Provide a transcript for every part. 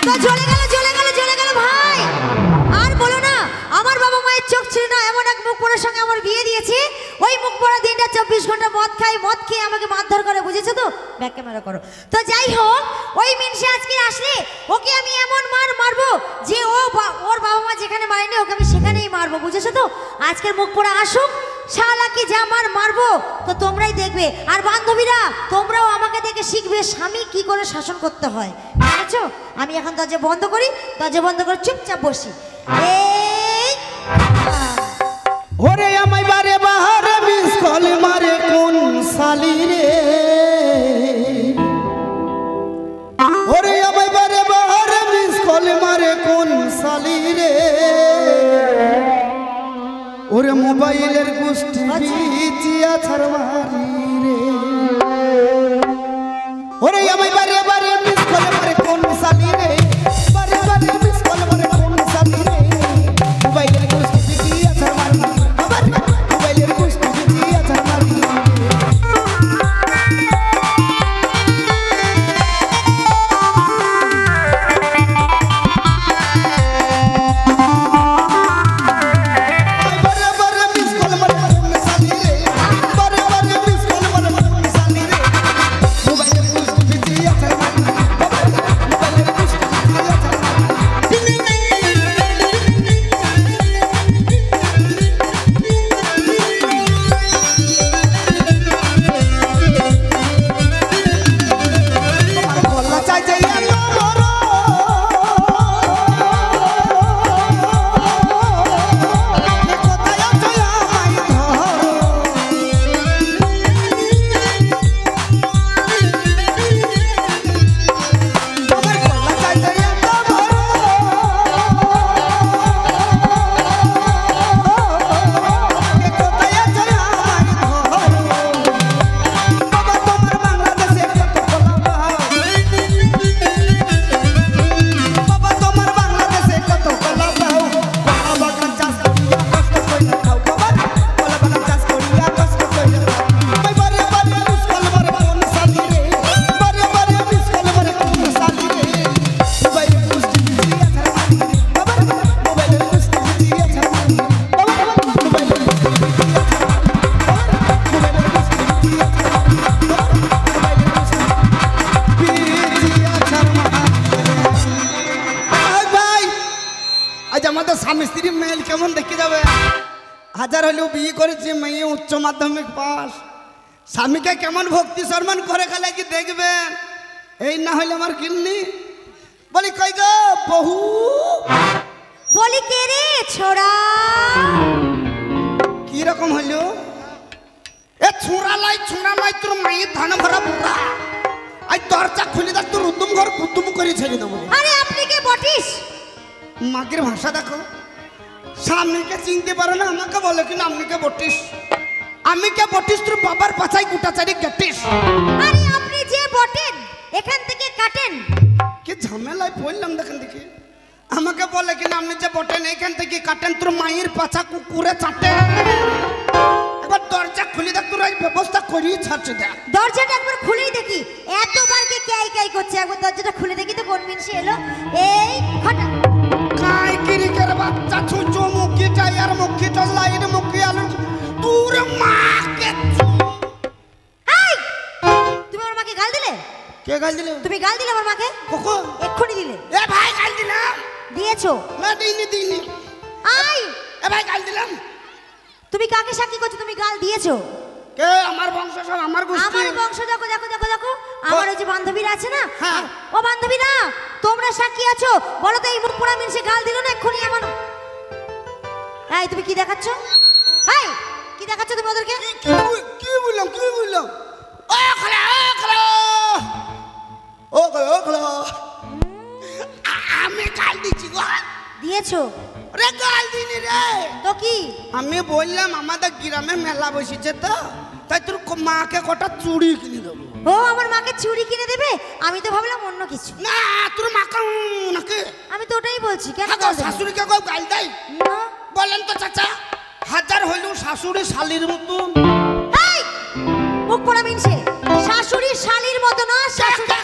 তো চলে গেল ভাই। আর বলো না, আমার বাবা মায়ের চোখ ছিল না, এমন এক মুখ পোড়ার সঙ্গে আমার বিয়ে দিয়েছে। ওই মুখ পোড়া দিনটা 24 ঘন্টা মদ খেয়ে আমাকে মারধর করে, বুঝেছো তো? ব্যাক ক্যামেরা করো। তো যাই হোক, ওই মিনসে আজকে আসলে ওকে আমি এমন মারবো যে ওর বাবা মা যেখানে মারেনি ওকে আমি সেখানেই মারবো, বুঝেছো তো? আজকের মুখ পোড়া আসুক, শালাকে যা মারবো তো তোমরাই দেখবে। আর বান্ধবীরা, তোমরাও আমাকে দেখে শিখবে স্বামী কি করে শাসন করতে হয়, বুঝেছো? আমি এখন দরজা বন্ধ করে চুপচাপ বসি। ওরে আমায় বারে বাহারে মিস কল মারে কোন সালি রে, ওরে আমায় বারে বাহারে মিস কল মারে কোন সালি রে, ওরে মোবাইলের গোষ্ঠী বিচিয়া ছাড়মারি রে, ওরে আমায় বারে বারে মিস কল মারে কোন সালি রে, বারে বারে মিস কল মারে কোন সালি রে, মোবাইলের গোষ্ঠী বিচিয়া ছাড়মারি, আবার মোবাইলের গোষ্ঠী বিচিয়া ছাড়মারি। হাজার হলেও বিয়ে করেছে, মেয়ে উচ্চ মাধ্যমিক পাস, স্বামীকে কেমন ভক্তি সম্মান করে গেলে কি দেখবেন। এই না হলে আমার কিন্নি বলি কই গো বহু, বলি কে রে ছোড়া, কি রকম হলো? এ ছোড়া লাই তোর মায়ের ধান ভরা বুড়া, আই দরজা খুলে দেখ তোর উদ্যম ঘর কুদ্দুম করে ছেড়ে দেবো। আরে আপনি কে বটিস? মাগের ভাষা দেখো, স্বামীকে চিনতে পারো না, আমাকে বলো কিনা আপনি কে বটিস, আমি কে বটিস তোর বাবার পাছায় গুটাচারি গেটিস। আরে আপনি যে বটেন এখান থেকে কাটেন। কি ঝামেলায় পড়লাম দেখেন দেখি, আমাকে বলে কিনা আপনি যে বটেন এখান থেকে কাটেন, তোর মায়ের পাছা কুকুরে চাটে। এবার দরজা খুলে দেখ, তোর এই ব্যবস্থা করিয়ে ছাড়ছে দেখ। দরজাটা একবার খুলেই দেখি, এতবার কে কাই করছে, একবার দরজাটা খুলে দেখি তো কোন মিনসে এলো। এই হঠাৎ কাই কিরিকের বাচ্চা ছুঁচো মুখি যাই আর মুখি চল্লা এর মুখি আলু তোর মাকে। এই তুমি আমার মাকে গাল দিলে? কে গাল দিলে? তুমি গাল দিলে আমার মাকে? কখন? এক্ষুনি দিলে। এ ভাই গাল দিলাম। দিয়েছো? না দিইনি। আই এ ভাই গাল দিলাম। তুমি কাকে সাক্ষী করছো তুমি গাল দিয়েছো? কে? আমার বংশ সব আমার গোষ্ঠী। আমার বংশ দেখো আমার ওই যে বান্ধবীরা আছে না, হ্যাঁ। ও বান্ধবীরা তোমরা সাক্ষী আছো, বলো তো এই মুখ পোড়া মিনসে গাল দিল না এক্ষুনি আমার। এই তুমি কি দেখাচ্ছ? এই কি দেখাচ্ছ তুমি ওদেরকে? কি বললাম ও খলা আমি গাল দিছি গো। দিয়েছো? রে গাল দিনি রে। তো কি? আমি বললাম আমাদের গ্রামে মেলা বসেছে তো, তাই তোর মাকে কটা চুড়ি কিনে দেবো। ও আমার মাকে চুড়ি কিনে দেবে? আমি তো ভাবলাম অন্য কিছু। না তোর মাকে নাকি? আমি তো ওটাই বলছি। কেন শাশুড়িকে কেউ গাল দেয়? না বলেন তো চাচা, হাজার হইলেও শাশুড়ি শালির মতন। এই মুখ পোড়া মিনসে শাশুড়ি শালির মতো না। শাশুড়ি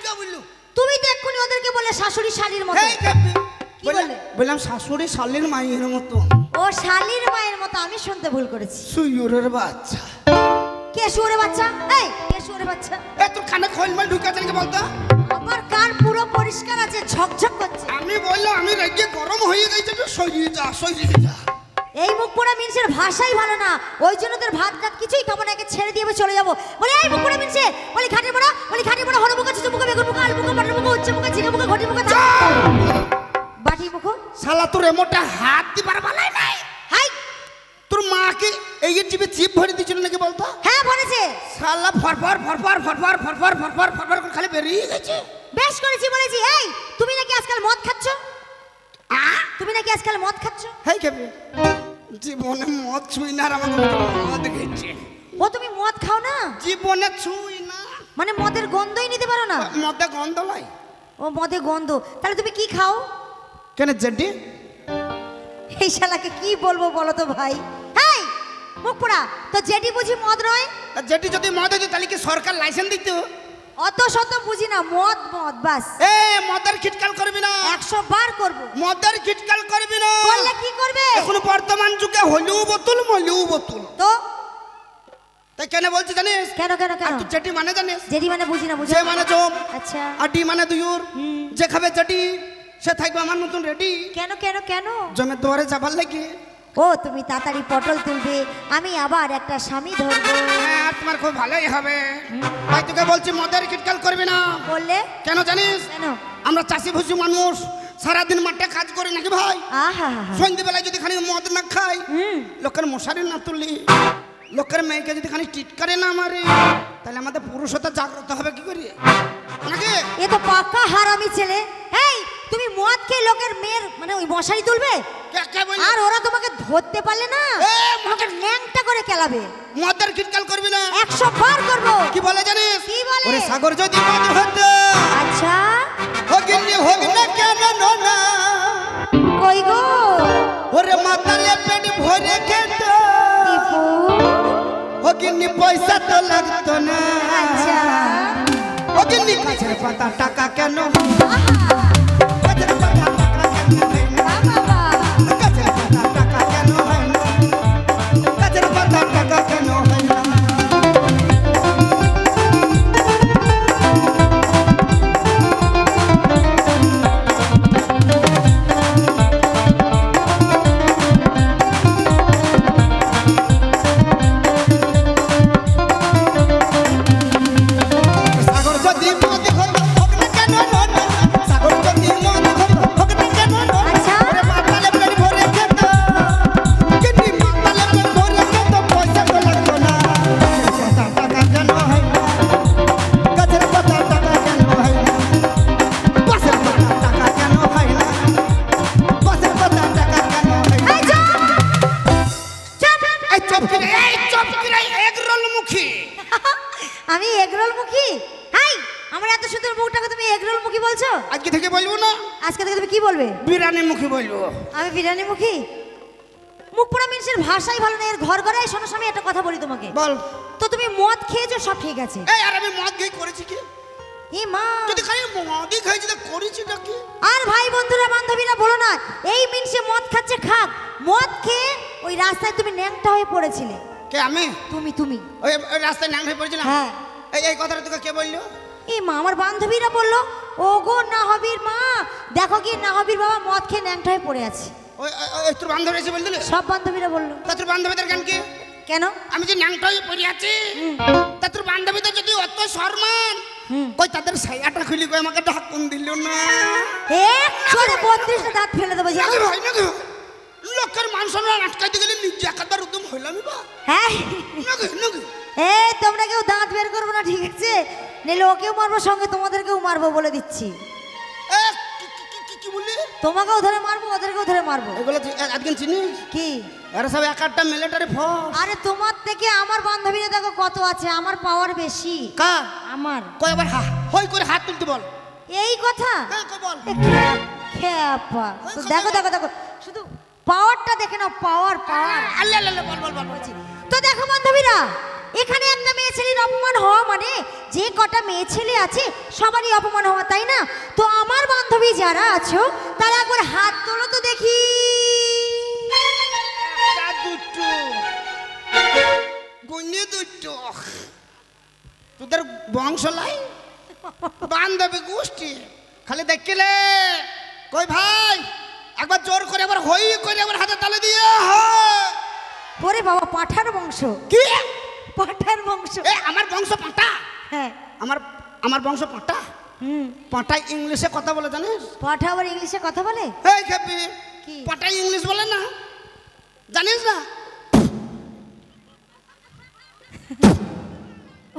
কে বললু? তুমি তো এক্ষুনি ওদেরকে বলে বললে শাশুড়ি শালির মতো এই কাপি কি বললে? বললাম শাশুড়ি শালির মায়ের মতো ও শালির মায়ের মতো আমি শুনতে ভুল করেছি সুইরের বাচ্চা কে শুয়োরে বাচ্চা এই কে শুয়োরে বাচ্চা এ তোর কানে খোলমাল ঢুকাচ্ছে নাকি বলতো আমার কান পুরো পরিষ্কার আছে ঝকঝক করছে আমি বললাম আমি রেগে গরম হয়ে গেছে তুই সরিয়ে যা এই মুখ পোড়া মিনসের ভাষাই ভালো না ওই জন্য তোর ভাত টাত কিছুই খাবো না একে ছেড়ে দিয়ে আমি চলে যাবো বলে এই মুখ পোড়া মিনসে বলি ঘাটের বড়া হলো মুখা চুচু মুখা বেগুন মুখা আলু মুখা মটর মুখা উচ্চ মুখা ঝিঙে মুখা ঘটি মুখা বাটি মুখো শালা তোর এমনটা হাত দিবার বালাই নাই হাই তোর মাকে এই জিভে চিপ ভরে দিছিল নাকি বলতো হ্যাঁ বলেছে শালা ফরফর করে খালি বেরিয়ে গেছে বেশ করেছি বলেছি এই তুমি নাকি আজকাল মদ খাচ্ছ তুমি নাকি আজকাল মদ খাচ্ছ হেই কেবে জীবনে মদ ছুই না আর আমাকে মদ খেয়েছে ও তুমি মদ খাও না জীবনে ছুই না মানে মদের গন্ধই নিতে পারো না মদে গন্ধ লাই ও মদে গন্ধ তাহলে তুমি কি খাও কেন জেডি এই শালাকে কি বলবো বলো তো ভাই হেই মুখ পোড়া তো জেডি বুঝি মদ নয় জেডি যদি মদ হইতো তাহলে কি সরকার লাইসেন্স দিত অত শত বুঝি না মদ মদ বাস এ মদের খিটকাল করবি না 100 বার করব মদের খিটকাল করবি না করলে কি করবে এখন বর্তমান যুগে হলিউ বোতল মলিউ বোতল তো তাই কেন বলছি জানিস কেন কেন আর কেন তুই জেডি মানে জানিস জেডি মানে বুঝি না বুঝি যে মানে জম আচ্ছা আর ডি মানে দুয়ুর যে খাবে জেডি সে থাকবে আমার মতন রেডি কেন কেন কেন জমের দুয়ারে যাবার লাগে ও তুমি তাড়াতাড়ি পটল তুলবে আমি আবার একটা স্বামী ধরবো হ্যাঁ তোমার খুব ভালোই হবে ভাই তোকে বলছি মদের খিটকাল করবি না বললে কেন জানিস কেন আমরা চাষি ভুষি মানুষ সারাদিন মাঠে কাজ করি নাকি ভাই আহা সন্ধ্যেবেলায় যদি খালি মদ না খাই লোকের মশারি না তুলি লোকের মেয়েকে যদি খালি টিটকারে না মারে তাহলে আমাদের পুরুষতা জাগ্রত হবে কি করি নাকি এ তো পাক্কা হারামি ছেলে এই তুমি মদ খেয়ে লোকের মেয়ের মানে ওই মশারি তুলবে কে বলি আর ওরা তোমাকে ধরতে পারলে না এ, তোমাকে ন্যাংটা করে কেলাবে মদের খিটকাল করবি না 100 বার করবো কি বলে জানিস কি বলে? ওরে সাগর যদি মদ হতো আচ্ছা হোক না কেন না কই গো ওরে মাতালে পেট ভরে খেত দীপু ওগিনি পয়সা তো লাগতো না আচ্ছা ওগিনি গাছের পাতা টাকা কেন আহা গাছের পাতা টাকা কেন হয় না? বাবা গাছের পাতা টাকা কেন হয় না? গাছের পাতা টাকা কেন হয় না? সাগর যদি মদ হতো হোক না কেন না? সাগর যদি মদ হতো হোক না কেন না? আচ্ছা। ওরে মাতালে পেট ভরে খেত কিনি মাতালে পেট ভরে খেত পয়সা তো লাগতো না গাছের পাতা টাকা কেন হয় না? গাছের পাতা টাকা কেন হয় না? গাছের পাতা টাকা কেন হয় না? গাছের পাতা টাকা কেন হয় না? এই চুপ চুপ এই চপ কিরে এগরোল মুখী আমি এগরোল মুখী হাই আমার এত সুন্দর মুখটাকে তুমি এগরোল মুখী বলছো আজকে থেকে বলবো না আজকে থেকে তুমি কি বলবে বিরিয়ানি মুখী বলবো আমি বিরিয়ানি মুখী মুখ পোড়া মিনসের ভাষাই ভালো না এর ঘর ঘরে শোনো আমি একটা কথা বলি তোমাকে বল তো তুমি মদ খেয়েছো সব ঠিক আছে এই আর আমি মদ খেয়ে করেছি কি এ মা যদি খালি মদই খাইছি তো করেছি নাকি আর ভাই বন্ধুরা বান্ধবীরা বলো না এই মিনসে মদ খাচ্ছে খাক মদ খেয়ে ওই রাস্তায় তুমি ন্যাংটা হয়ে পড়েছিলে কে আমি তুমি ওই রাস্তায় ন্যাং হয়ে পড়েছিলাম হ্যাঁ এই কথাটা তোকে কে বললো এই মা আমার বান্ধবীরা বললো ও গো নাহবির মা দেখো কি নাহবির বাবা মদ খেয়ে ন্যাংটা হয়ে পড়ে আছে ওই তোর বান্ধবী এসে বলছিল সব বান্ধবীরা বললো তা তোর বান্ধবীদের গান কি কেন আমি যে ন্যাংটা হয়ে পড়ে আছি তা তোর বান্ধবীদের যদি অত সম্মান কই তাদের সাইয়াটা খুলি কই আমাকে ঢাকুন দিল না এক করে 32টা দাঁত ফেলে দেবো জানো? নাকি ভাই নাকি লোকের মান সম্মান আটকাইতে গেলে নিজে একাধার উদ্যম হইলামই বা হ্যাঁ নাকি নাকি এই তোমরা কেউ দাঁত বের করবো না ঠিক আছে নিলে ওকেও মারবো সঙ্গে তোমাদেরকেও মারবো বলে দিচ্ছি এ, কি বললি তোমাকেও ধরে মারবো ওদেরকেও ধরে মারবো এগুলো আজকে চিনিস কি এরা সব এক একটা মিলিটারি ফোর্স আরে তোমার থেকে আমার বান্ধবীরা দেখো কত আছে আমার পাওয়ার বেশি কা আমার কই আবার হই করে হাত তুলতে বল এই কথা হ্যাঁ কই বল খেপা তো দেখো দেখো দেখো শুধু পাওয়ারটা দেখে নাও পাওয়ার পাওয়ার আল্লাহ আল্লাহ বল বল বল তো দেখো বান্ধবীরা এখানে একটা মেয়ে ছেলের অপমান হওয়া মানে যে কটা মেয়ে ছেলে আছে সবারই অপমান হওয়া, তাই না? তো আমার বান্ধবী যারা আছো তারা একবার হাত তোলো তো দেখি। দুটো গুণে দুটো তোদের বংশ লাই বান্ধবী গোষ্ঠী খালি দেখলে কই ভাই একবার জোর করে একবার হই করে একবার হাতে তালে দিয়ে ওরে বাবা, পাঠার বংশ। কি পাঠার বংশ? এ আমার বংশ পাঁটা। হ্যাঁ। আমার বংশ পাঁটা। পাঁটা ইংলিশে কথা বলে জানিস? পাঠা আবার ইংলিশে কথা বলে? এই খেপি কি? পাঁটা ইংলিশ বলে না জানিস না?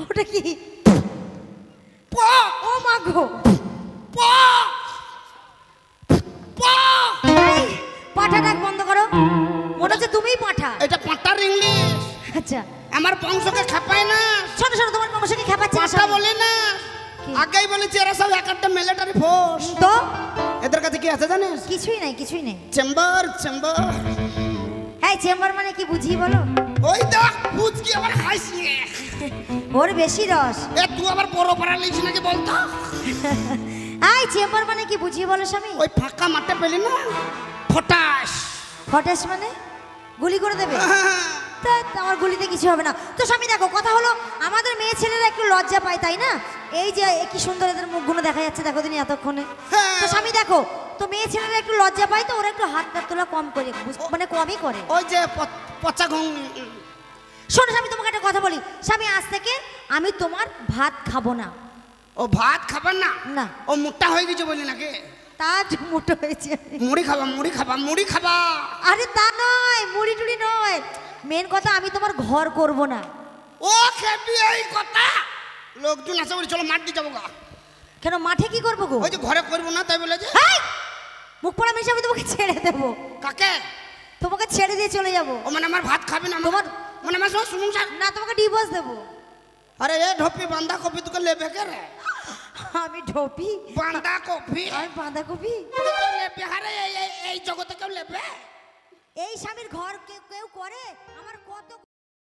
ওটা কি? প ও মা গো, প প এই, পাঠা ডাক বন্ধ করো। ওটা যে তুমিই পাঠা। এটা পাঁটার ইংলিশ। আচ্ছা আমার বংশকে খেপায় না, শোনো শোনো, তোমার বংশকে খেপাচ্ছে না পাঁটা সবাই। বলে না। কি? আগেই বলেছি এরা সব এক একটা মিলিটারি ফোর্স। তো এদের কাছে কি আছে জানিস? কিছুই নাই, কিছুই নেই। Chamber chamber. হ্যাঁ, চেম্বার মানে কি বুঝি বলো? ওই দেখ বুঝ কি আবার হাসি। ওর বেশি রস। এ তুই আবার বড় পাড়া লিখছি নাকি বলতো? এই চেম্বার মানে কি বুঝিয়ে বলো স্বামী? ওই ফাঁকা মাঠে পেলি না ফটাস। ফটেস মানে গুলি করে দেবে? তা আমার গুলিতে কিছু হবে না তো স্বামী। দেখো কথা হলো আমাদের মেয়ে ছেলেরা একটু লজ্জা পায়, তাই না? এই যে কি সুন্দর এদের মুখগুলো দেখা যাচ্ছে, দেখো দিন এতক্ষণে। তো স্বামী দেখো, তো মেয়ে ছেলেরা একটু লজ্জা পায়, তো ওরা একটু হাত টাত তোলা কম করে, মানে কমই করে। ওই যে পচা ঘুম। শোনো স্বামী, তোমাকে একটা কথা বলি স্বামী, আজ থেকে আমি তোমার ভাত খাবো না। ও ভাত খাবার না? না। ও মোটা হয়ে গেছে বলি নাকি? তা মোটো হয়েছে। মুড়ি খাবা মুড়ি খাবা মুড়ি খাবা। আরে তা নয়, মুড়ি টুড়ি নয়, মেন কথা আমি তোমার ঘর করব না। ও খেপি এই কথা লোকজন আছে বলে চলো মাঠ দিয়ে যাবো গা। কেন মাঠে কি করবো গো? ওই যে ঘরে করবো না তাই বলে যে। হেই! মুখ পড়া মেশে আমি তোমাকে ছেড়ে দেবো। কাকে? তোমাকে ছেড়ে দিয়ে চলে যাবো। ও মানে আমার ভাত খাবে না? তোমার মানে আমার সব সংসার। না, তোমাকে ডিভোর্স দেবো। আরে এ ঢপি বাঁধা কপি তোকে লেবে কে রে? আমি ঢোপি? বাঁধা কপি আমি বাঁধাকপি? তোকে কেউ লেবে? আরে এই জগতে কেউ লেবে? এই স্বামীর ঘর কেউ কেউ করে? আমার কত